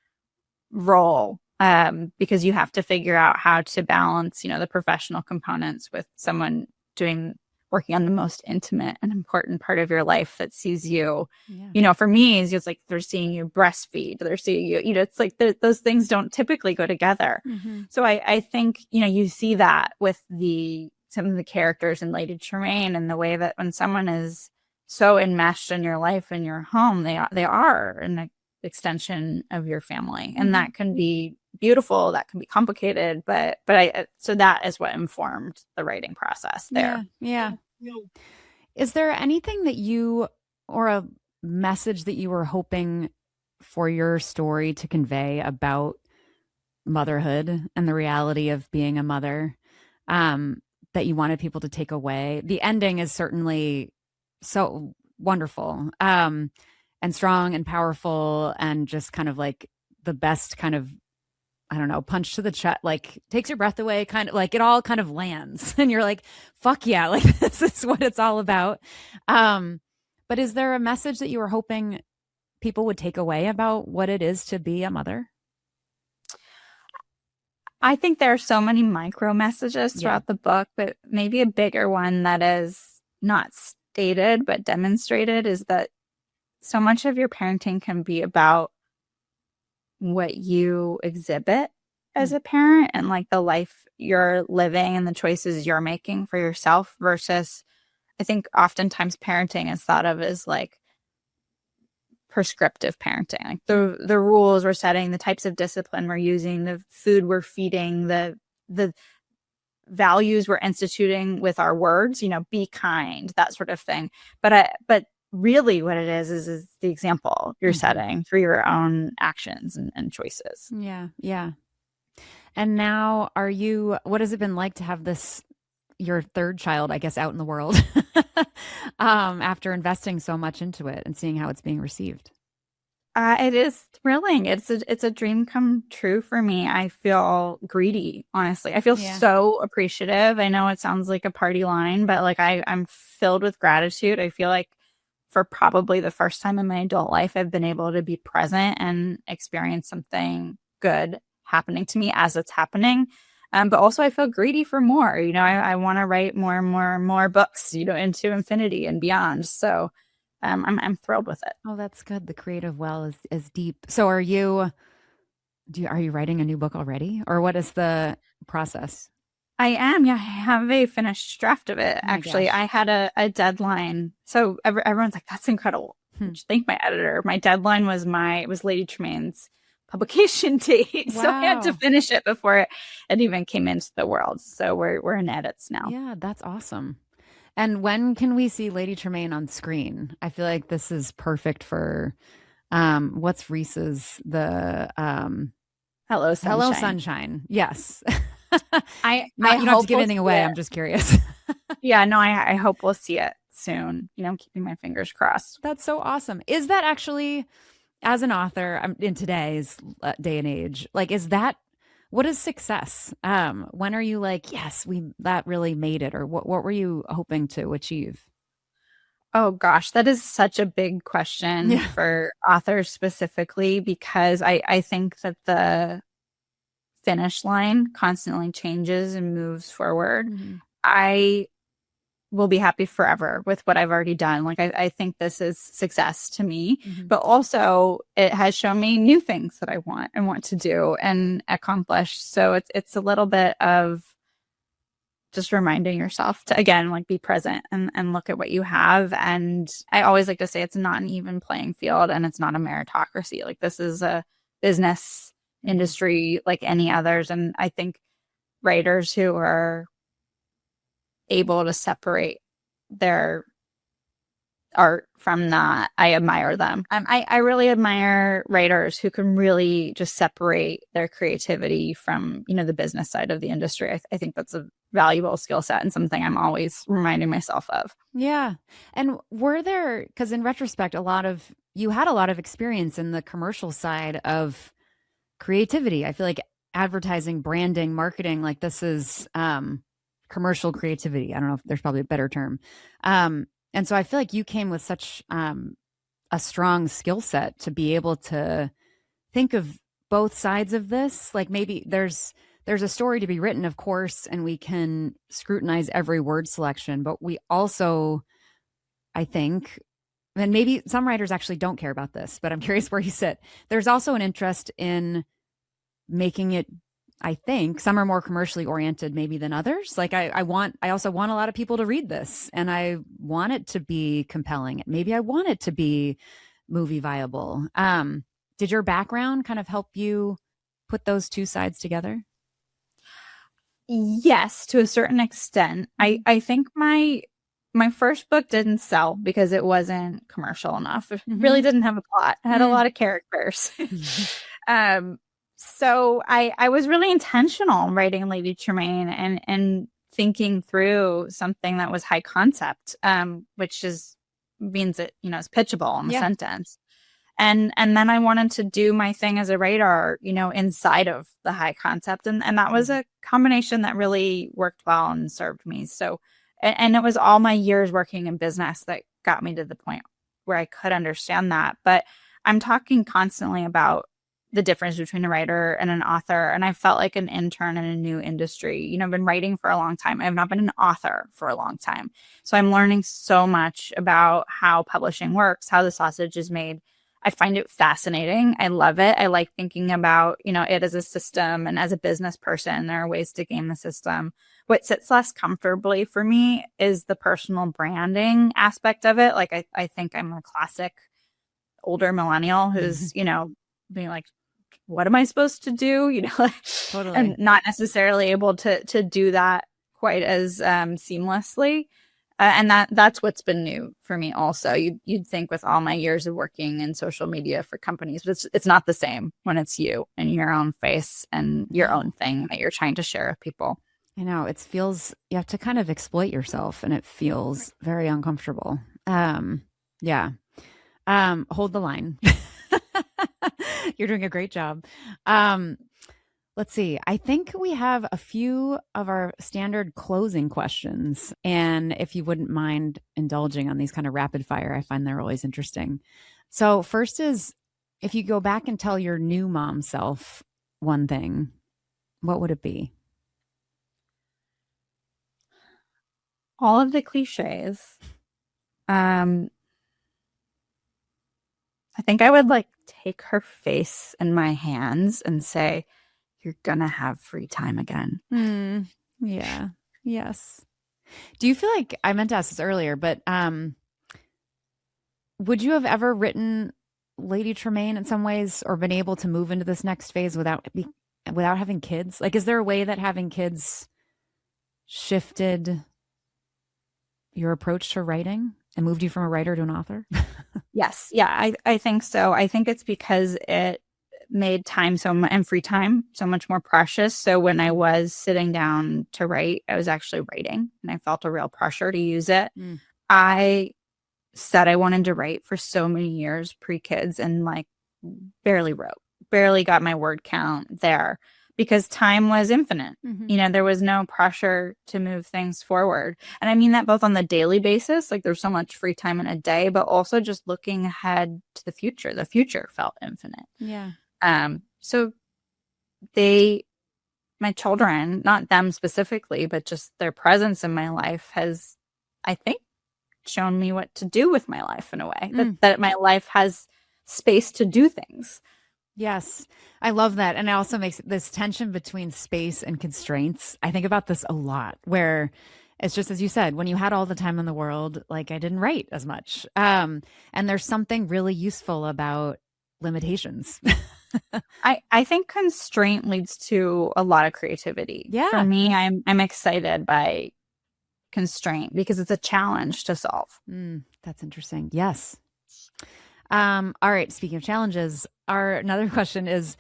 role because you have to figure out how to balance, the professional components with someone working on the most intimate and important part of your life that sees you. Yeah. For me, it's like they're seeing you breastfeed, they're seeing you, it's like those things don't typically go together. Mm-hmm. So I think, you see that with some of the characters in Lady Tremaine, and the way that when someone is so enmeshed in your life and your home, they are an extension of your family. Mm-hmm. And that can be beautiful, that can be complicated, but so that is what informed the writing process there. Yeah. Is there anything that or a message that you were hoping for your story to convey about motherhood and the reality of being a mother, that you wanted people to take away? The ending is certainly so wonderful, and strong and powerful, and just kind of like the best kind of, I don't know, punch to the chest, like takes your breath away, kind of like it all kind of lands and you're like, fuck yeah, like this is what it's all about. But is there a message that you were hoping people would take away about what it is to be a mother? I think there are so many micro messages throughout the book, but maybe a bigger one that is not stated but demonstrated is that so much of your parenting can be about what you exhibit as a parent and like the life you're living and the choices you're making for yourself, versus I think oftentimes parenting is thought of as like prescriptive parenting, like the rules we're setting, the types of discipline we're using, the food we're feeding, the values we're instituting with our words, be kind, that sort of thing. But really what it is the example you're setting through your own actions and choices. Yeah. And now what has it been like to have your third child, I guess, out in the world, after investing so much into it and seeing how it's being received? It is thrilling. It's a dream come true for me. I feel greedy, honestly. I feel Yeah. so appreciative. I know it sounds like a party line, but like I'm filled with gratitude. I feel like for probably the first time in my adult life, I've been able to be present and experience something good happening to me as it's happening. But also I feel greedy for more. I want to write more and more and more books, into infinity and beyond. So I'm thrilled with it. Oh, that's good. The creative well is deep. So are you writing a new book already? Or what is the process? I am. Yeah, I have a finished draft of it. Oh my Actually, gosh. I had a deadline. So everyone's like, that's incredible. Hmm. Thank my editor. My deadline was Lady Tremaine's publication date. So I had to Wow. finish it before it even came into the world. So we're in edits now. Yeah, that's awesome. And when can we see Lady Tremaine on screen? I feel like this is perfect for what's Reese's Hello, Hello sunshine. Sunshine. Yes. I Not you don't have to hope give we'll anything see away. it. I'm just curious. Yeah, no, I hope we'll see it soon. I'm keeping my fingers crossed. That's so awesome. Is that actually, as an author in today's day and age, like, is that what is success? When are you like, yes, we that really made it, or what were you hoping to achieve? Oh gosh, that is such a big question Yeah. for authors specifically because I think that the finish line constantly changes and moves forward. Hmm. I will be happy forever with what I've already done. Like I think this is success to me, Hmm. but also it has shown me new things that I want to do and accomplish. So it's a little bit of just reminding yourself to again like be present and look at what you have. And I always like to say it's not an even playing field and it's not a meritocracy. Like this is a business Hmm. industry like any others. And I think writers who are able to separate their art from that, I admire them. I really admire writers who can really just separate their creativity from, the business side of the industry. I think that's a valuable skill set and something I'm always reminding myself of. Yeah. And were there, because in retrospect, you had a lot of experience in the commercial side of creativity. I feel like advertising, branding, marketing, like this is commercial creativity. I don't know if there's probably a better term. And so I feel like you came with such a strong skill set to be able to think of both sides of this. Like maybe there's a story to be written, of course, and we can scrutinize every word selection, but we also, I think, and maybe some writers actually don't care about this, but I'm curious where you sit. There's also an interest in making it, I think some are more commercially oriented maybe than others. Like I also want a lot of people to read this and I want it to be compelling. Maybe I want it to be movie viable. Did your background kind of help you put those two sides together? Yes, to a certain extent. Mm-hmm. I think my first book didn't sell because it wasn't commercial enough. It really Mm-hmm. didn't have a plot. It had a lot of characters. um so I was really intentional writing Lady Tremaine and thinking through something that was high concept, which is means it, is pitchable in a Yeah. sentence. And then I wanted to do my thing as a writer, inside of the high concept. And that was Mhm. a combination that really worked well and served me. So and it was all my years working in business that got me to the point where I could understand that. But I'm talking constantly about the difference between a writer and an author. And I felt like an intern in a new industry. I've been writing for a long time. I have not been an author for a long time. So I'm learning so much about how publishing works, how the sausage is made. I find it fascinating. I love it. I like thinking about, it as a system and as a business person, there are ways to game the system. What sits less comfortably for me is the personal branding aspect of it. Like I think I'm a classic older millennial who's, being like, what am I supposed to do? And Totally. not necessarily able to do that quite as seamlessly. And that's what's been new for me also. You'd think with all my years of working in social media for companies, but it's not the same when it's you and your own face and your No. own thing that you're trying to share with people. I know it feels you have to kind of exploit yourself and it feels very uncomfortable. Yeah. Hold the line. You're doing a great job. Um, let's see. I think we have a few of our standard closing questions. And if you wouldn't mind indulging on these kind of rapid fire, I find they're always interesting. So, first is if you go back and tell your new mom self one thing, what would it be? All of the cliches. Um, I think I would like take her face in my hands and say, "You're gonna have free time again." Yeah. Yes. Do you feel like I meant to ask this earlier, but would you have ever written Lady Tremaine in some ways or been able to move into this next phase without having kids? Like, is there a way that having kids shifted your approach to writing and moved you from a writer to an author? Yes. Yeah, I think so. I think it's because it made time and free time so much more precious. So when I was sitting down to write, I was actually writing and I felt a real pressure to use it. I said I wanted to write for so many years pre-kids and like barely wrote, barely got my word count there because time was infinite. You know, there was no pressure to move things forward. And I mean that both on the daily basis, like there's so much free time in a day, but also just looking ahead to the future. The future felt infinite. Yeah. So my children, not them specifically, but just their presence in my life has, I think, shown me what to do with my life in a way, that my life has space to do things. Yes, I love that. And it also makes this tension between space and constraints. I think about this a lot, where it's just as you said, when you had all the time in the world, like I didn't write as much. And there's something really useful about limitations. I think constraint leads to a lot of creativity. Yeah. For me, I'm excited by constraint because it's a challenge to solve. That's interesting. Yes. All right. Speaking of challenges, another question is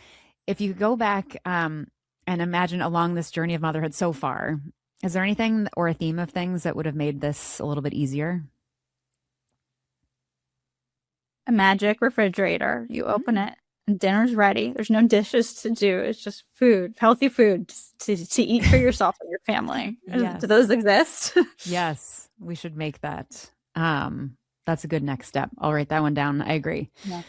if you go back and imagine along this journey of motherhood so far, is there anything or a theme of things that would have made this a little bit easier? A magic refrigerator. You open it and dinner's ready. There's no dishes to do. It's just food, healthy food to eat for yourself and your family. Yes. Do those exist? Yes, we should make that. That's a good next step. I'll write that one down. I agree. Yeah.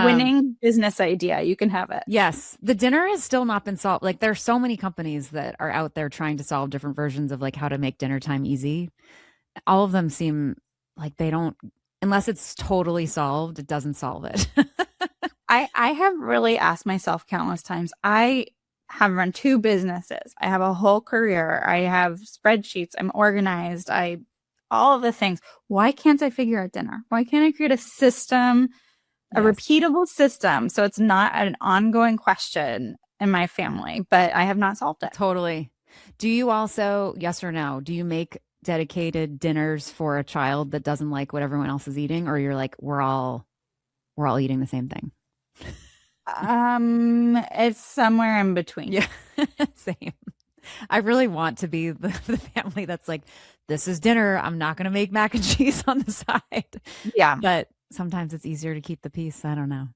Winning business idea. You can have it. Yes. The dinner has still not been solved. Like there's so many companies that are out there trying to solve different versions of like how to make dinner time easy. All of them seem like they don't, unless it's totally solved, it doesn't solve it. I have really asked myself countless times. I have run 2 businesses. I have a whole career. I have spreadsheets. I'm organized. All of the things. Why can't I figure out dinner? Why can't I create a system, a repeatable system, so it's not an ongoing question in my family, but I have not solved it. Totally. Do you also, yes or no, do you make dedicated dinners for a child that doesn't like what everyone else is eating, or you're like, we're all eating the same thing? It's somewhere in between. Yeah. Same. I really want to be the family that's like, this is dinner. I'm not going to make mac and cheese on the side. Yeah. But sometimes it's easier to keep the peace. I don't know.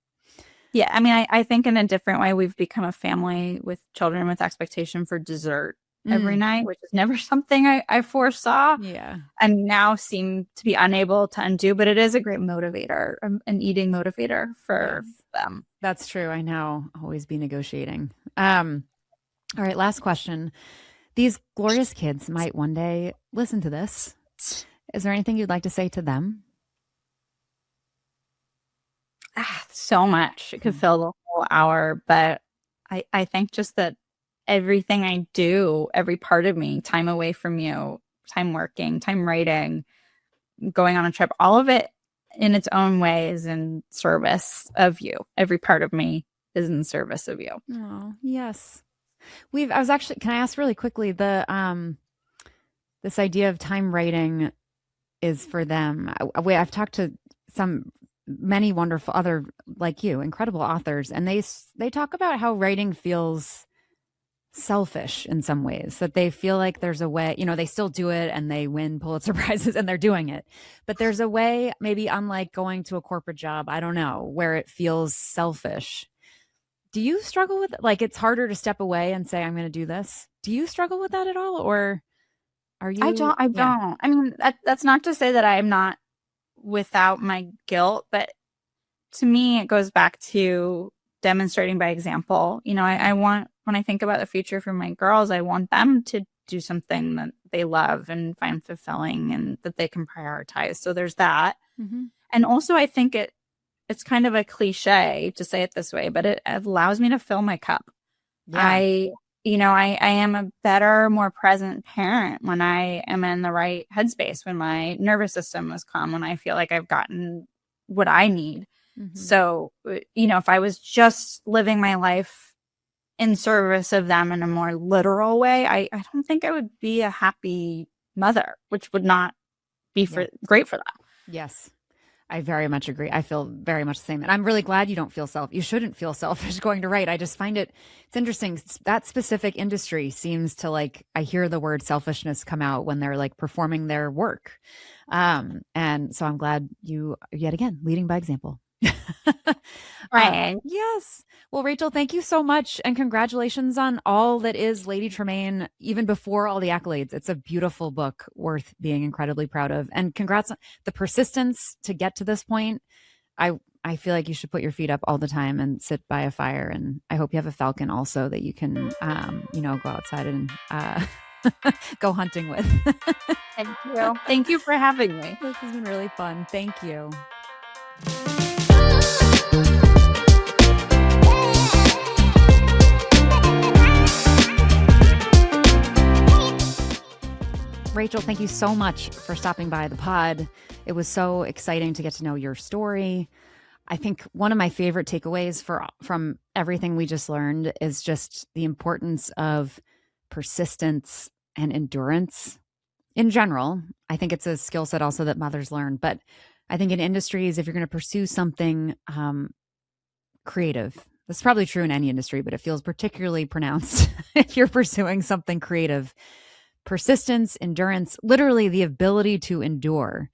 Yeah. I mean, I think in a different way, we've become a family with children with expectation for dessert every night, which is never something I foresaw. Yeah. And now seem to be unable to undo, but it is a great motivator, an eating motivator for them. That's true. I know. Always be negotiating. All right, last question. These glorious kids might one day listen to this. Is there anything you'd like to say to them? So much. It could fill the whole hour, but I think just that everything I do, every part of me, time away from you, time working, time writing, going on a trip, all of it in its own way is in service of you. Every part of me is in service of you. Oh, yes. Can I ask really quickly, this idea of time writing is for them. I've talked to many wonderful other, like you, incredible authors, and they talk about how writing feels selfish in some ways, that they feel like there's a way, they still do it and they win Pulitzer Prizes and they're doing it. But there's a way, maybe unlike going to a corporate job, I don't know, where it feels selfish. Do you struggle with like it's harder to step away and say, I'm going to do this? Do you struggle with that at all? Or are you? I don't. Yeah. I mean, that's not to say that I'm not without my guilt, but to me, it goes back to demonstrating by example. I want, when I think about the future for my girls, I want them to do something that they love and find fulfilling and that they can prioritize. So there's that. Mm-hmm. And also, I think it's kind of a cliche to say it this way, but it allows me to fill my cup. Yeah. I am a better, more present parent when I am in the right headspace, when my nervous system is calm, when I feel like I've gotten what I need. Mm-hmm. So, if I was just living my life in service of them in a more literal way, I don't think I would be a happy mother, which would not be great for them. Yes. I very much agree. I feel very much the same. And I'm really glad you don't feel you shouldn't feel selfish going to write. I just find it's interesting. That specific industry seems to I hear the word selfishness come out when they're performing their work. And so I'm glad you, yet again, leading by example. Right. Yes. Well, Rachel, thank you so much. And congratulations on all that is Lady Tremaine, even before all the accolades. It's a beautiful book worth being incredibly proud of. And congrats on the persistence to get to this point. I feel like you should put your feet up all the time and sit by a fire. And I hope you have a falcon also that you can, go outside and go hunting with. Thank you. Thank you for having me. This has been really fun. Thank you. Rachel, thank you so much for stopping by the pod. It was so exciting to get to know your story. I think one of my favorite takeaways from everything we just learned is just the importance of persistence and endurance in general. I think it's a skill set also that mothers learn, but I think in industries, if you're going to pursue something creative, this is probably true in any industry, but it feels particularly pronounced if you're pursuing something creative. Persistence, endurance, literally the ability to endure,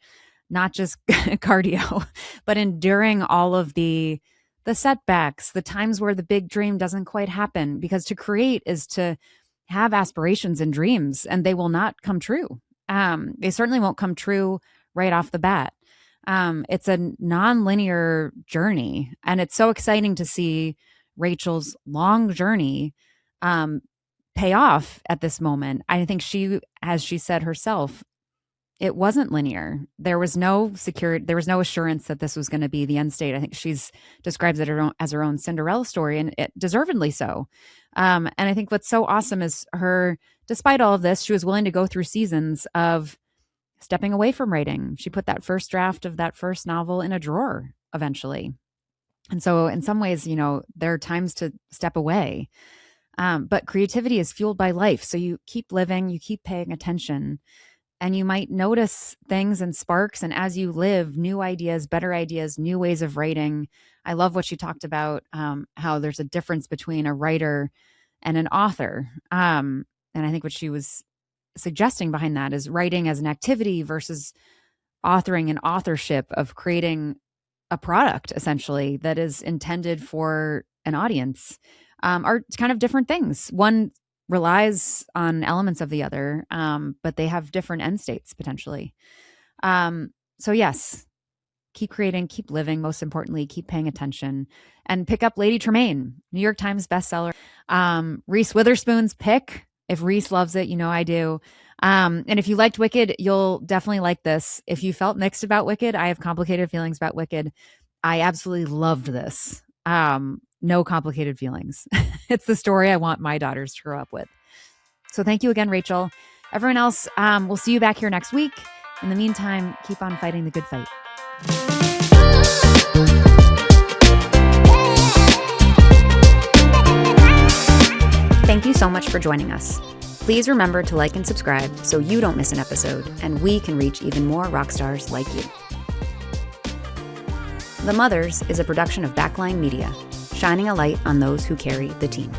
not just cardio, but enduring all of the setbacks, the times where the big dream doesn't quite happen, because to create is to have aspirations and dreams, and they will not come true. They certainly won't come true right off the bat. It's a non-linear journey, and it's so exciting to see Rachel's long journey pay off at this moment. I think she, as she said herself, it wasn't linear. There was no assurance that this was going to be the end state. I think she's describes it as her own Cinderella story, and it deservedly so. And I think what's so awesome is despite all of this, she was willing to go through seasons of stepping away from writing. She put that first draft of that first novel in a drawer eventually. And so in some ways, there are times to step away. But creativity is fueled by life. So you keep living, you keep paying attention, and you might notice things and sparks. And as you live, new ideas, better ideas, new ways of writing. I love what she talked about, how there's a difference between a writer and an author. And I think what she was suggesting behind that is writing as an activity versus authoring and authorship of creating a product, essentially, that is intended for an audience. Are kind of different things. One relies on elements of the other, but they have different end states potentially. So yes, keep creating, keep living. Most importantly, keep paying attention, and pick up Lady Tremaine, New York Times bestseller. Reese Witherspoon's pick. If Reese loves it, I do. And if you liked Wicked, you'll definitely like this. If you felt mixed about Wicked, I have complicated feelings about Wicked. I absolutely loved this. No complicated feelings. It's the story I want my daughters to grow up with. So thank you again, Rachel. Everyone else, we'll see you back here next week. In the meantime, keep on fighting the good fight. Thank you so much for joining us. Please remember to like and subscribe so you don't miss an episode and we can reach even more rock stars like you. The Mothers is a production of Backline Media, shining a light on those who carry the team.